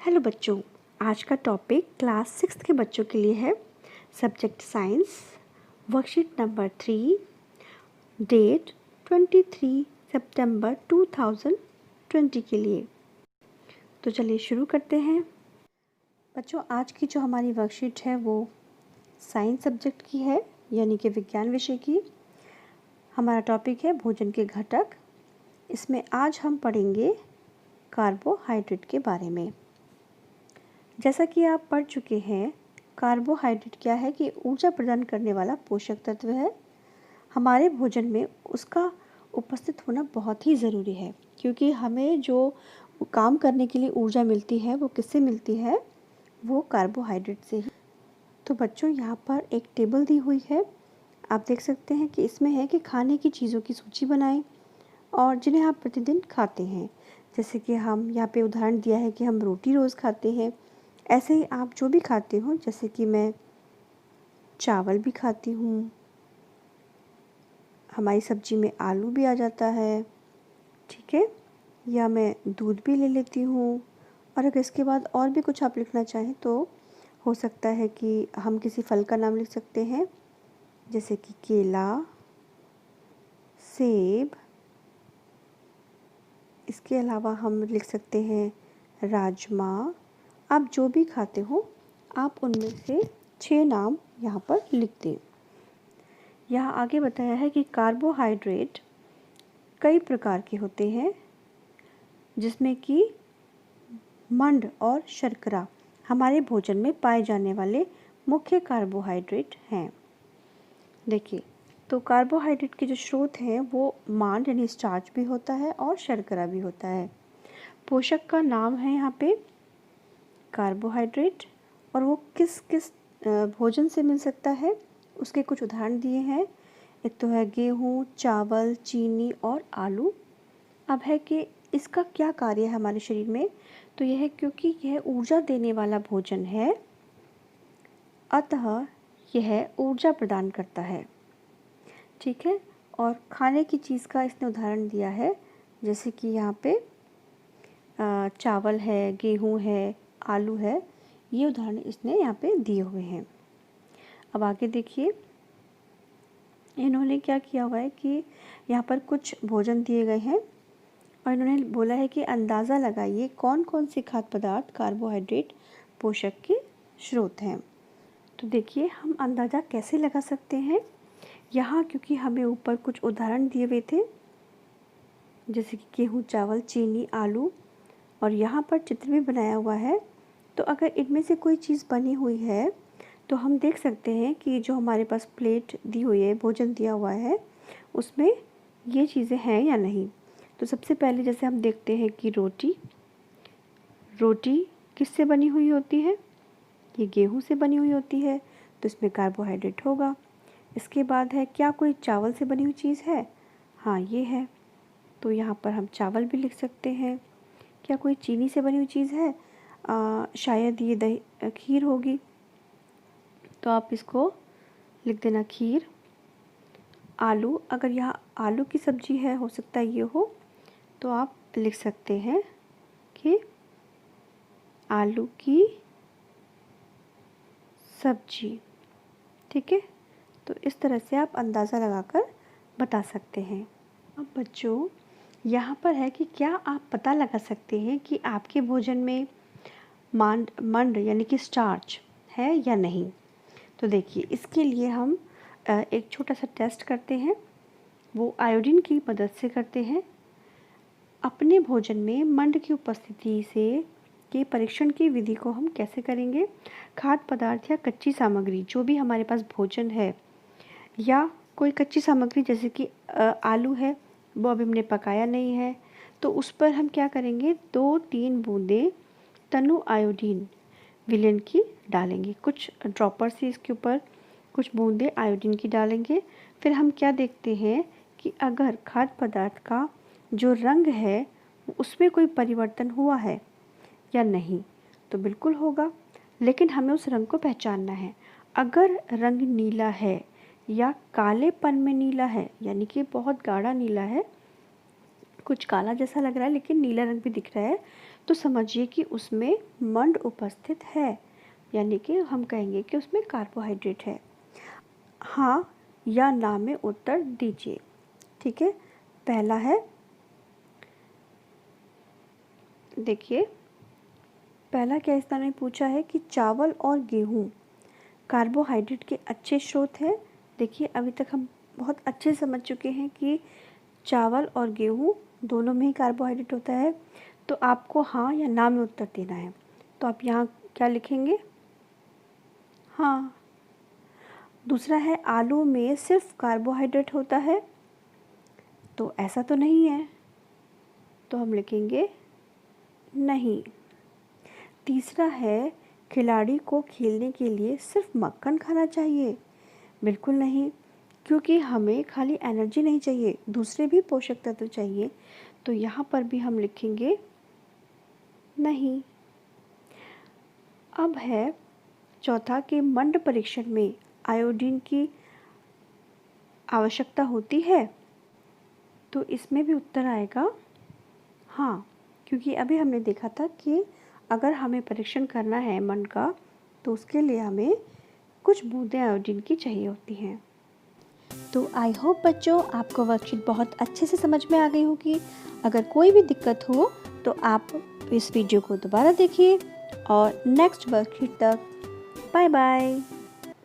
Hello बच्चों, आज का टॉपिक क्लास 6 के बच्चों के लिए है। Subject science, worksheet number 3, date 23 सितंबर 2020 के लिए। तो चलिए शुरू करते हैं। बच्चों, आज की जो हमारी वर्कशीट है वो साइंस सब्जेक्ट की है, यानी कि विज्ञान विषय की। हमारा टॉपिक है भोजन के घटक। इसमें आज हम पढ़ेंगे कार्बोहाइड्रेट के बारे में। जैसा कि आप पढ़ चुके हैं, कार्बोहाइड्रेट क्या है कि ऊर्जा प्रदान करने वाला पोषक तत्व है। हमारे भोजन में उसका उपस्थित होना बहुत ही ज़रूरी है, क्योंकि हमें जो काम करने के लिए ऊर्जा मिलती है वो किससे मिलती है? वो कार्बोहाइड्रेट से ही। तो बच्चों, यहाँ पर एक टेबल दी हुई है। आप देख सकते हैं कि इसमें है कि खाने की चीज़ों की सूची बनाएं और जिन्हें आप प्रतिदिन खाते हैं। जैसे कि हम यहाँ पे उदाहरण दिया है कि हम रोटी रोज़ खाते हैं। ऐसे ही आप जो भी खाते हो, जैसे कि मैं चावल भी खाती हूँ, हमारी सब्जी में आलू भी आ जाता है, ठीक है, या मैं दूध भी ले लेती हूँ। और अगर इसके बाद और भी कुछ आप लिखना चाहें तो हो सकता है कि हम किसी फल का नाम लिख सकते हैं, जैसे कि केला, सेब। इसके अलावा हम लिख सकते हैं राजमा। आप जो भी खाते हो, आप उनमें से 6 नाम यहाँ पर लिख दें। यहाँ आगे बताया है कि कार्बोहाइड्रेट कई प्रकार के होते हैं, जिसमें कि मंड और शर्करा हमारे भोजन में पाए जाने वाले मुख्य कार्बोहाइड्रेट हैं। देखिए, तो कार्बोहाइड्रेट के जो स्रोत हैं वो मांड यानी स्टार्च भी होता है और शर्करा भी होता है। पोषक का नाम है यहाँ पे कार्बोहाइड्रेट, और वो किस किस भोजन से मिल सकता है उसके कुछ उदाहरण दिए हैं। एक तो है गेहूँ, चावल, चीनी और आलू। अब है कि इसका क्या कार्य है हमारे शरीर में, तो यह है क्योंकि यह ऊर्जा देने वाला भोजन है, अतः यह ऊर्जा प्रदान करता है, ठीक है। और खाने की चीज़ का इसने उदाहरण दिया है, जैसे कि यहाँ पे चावल है, गेहूँ है, आलू है, ये उदाहरण इसने यहाँ पे दिए हुए हैं। अब आगे देखिए, इन्होंने क्या किया हुआ है कि यहाँ पर कुछ भोजन दिए गए हैं और इन्होंने बोला है कि अंदाज़ा लगाइए कौन कौन से खाद्य पदार्थ कार्बोहाइड्रेट पोषक के स्रोत हैं। तो देखिए, हम अंदाज़ा कैसे लगा सकते हैं। यहाँ क्योंकि हमें ऊपर कुछ उदाहरण दिए हुए थे, जैसे कि गेहूँ, चावल, चीनी, आलू, और यहाँ पर चित्र भी बनाया हुआ है। तो अगर इनमें से कोई चीज़ बनी हुई है तो हम देख सकते हैं कि जो हमारे पास प्लेट दी हुई है, भोजन दिया हुआ है, उसमें ये चीज़ें हैं या नहीं। तो सबसे पहले जैसे हम देखते हैं कि रोटी किससे बनी हुई होती है? ये गेहूं से बनी हुई होती है, तो इसमें कार्बोहाइड्रेट होगा। इसके बाद है, क्या कोई चावल से बनी हुई चीज़ है? हाँ, ये है, तो यहाँ पर हम चावल भी लिख सकते हैं। क्या कोई चीनी से बनी हुई चीज़ है? शायद ये दही खीर होगी, तो आप इसको लिख देना खीर। आलू, अगर यहाँ आलू की सब्ज़ी है, हो सकता है ये हो, तो आप लिख सकते हैं कि आलू की सब्जी, ठीक है। तो इस तरह से आप अंदाज़ा लगाकर बता सकते हैं। अब बच्चों, यहाँ पर है कि क्या आप पता लगा सकते हैं कि आपके भोजन में मंड यानी कि स्टार्च है या नहीं। तो देखिए, इसके लिए हम एक छोटा सा टेस्ट करते हैं, वो आयोडीन की मदद से करते हैं। अपने भोजन में मंड की उपस्थिति से के परीक्षण की विधि को हम कैसे करेंगे? खाद्य पदार्थ या कच्ची सामग्री, जो भी हमारे पास भोजन है, या कोई कच्ची सामग्री जैसे कि आलू है, वो अभी हमने पकाया नहीं है, तो उस पर हम क्या करेंगे, 2-3 बूंदें तनु आयोडीन विलयन की डालेंगे। कुछ ड्रॉपर से इसके ऊपर कुछ बूंदें आयोडीन की डालेंगे। फिर हम क्या देखते हैं कि अगर खाद्य पदार्थ का जो रंग है उसमें कोई परिवर्तन हुआ है या नहीं। तो बिल्कुल होगा, लेकिन हमें उस रंग को पहचानना है। अगर रंग नीला है या कालेपन में नीला है, यानी कि बहुत गाढ़ा नीला है, कुछ काला जैसा लग रहा है लेकिन नीला रंग भी दिख रहा है, तो समझिए कि उसमें मंड उपस्थित है, यानी कि हम कहेंगे कि उसमें कार्बोहाइड्रेट है। हाँ या ना में उत्तर दीजिए। ठीक है, पहला है, देखिए पहला क्या इस तरह पूछा है कि चावल और गेहूँ कार्बोहाइड्रेट के अच्छे स्रोत हैं। देखिए अभी तक हम बहुत अच्छे समझ चुके हैं कि चावल और गेहूँ दोनों में ही कार्बोहाइड्रेट होता है। तो आपको हाँ या ना में उत्तर देना है। तो आप यहाँ क्या लिखेंगे? हाँ। दूसरा है, आलू में सिर्फ कार्बोहाइड्रेट होता है, तो ऐसा तो नहीं है, तो हम लिखेंगे नहीं। तीसरा है, खिलाड़ी को खेलने के लिए सिर्फ मक्खन खाना चाहिए, बिल्कुल नहीं, क्योंकि हमें खाली एनर्जी नहीं चाहिए, दूसरे भी पोषक तत्व चाहिए, तो यहाँ पर भी हम लिखेंगे नहीं। अब है चौथा कि मंड परीक्षण में आयोडीन की आवश्यकता होती है, तो इसमें भी उत्तर आएगा हाँ, क्योंकि अभी हमने देखा था कि अगर हमें परीक्षण करना है मंड का, तो उसके लिए हमें कुछ बूंदें आयोडीन की चाहिए होती हैं। तो आई होप बच्चों आपको वर्कशीट बहुत अच्छे से समझ में आ गई होगी। अगर कोई भी दिक्कत हो तो आप इस वीडियो को दोबारा देखिए और नेक्स्ट वर्कशीट तक बाय बाय।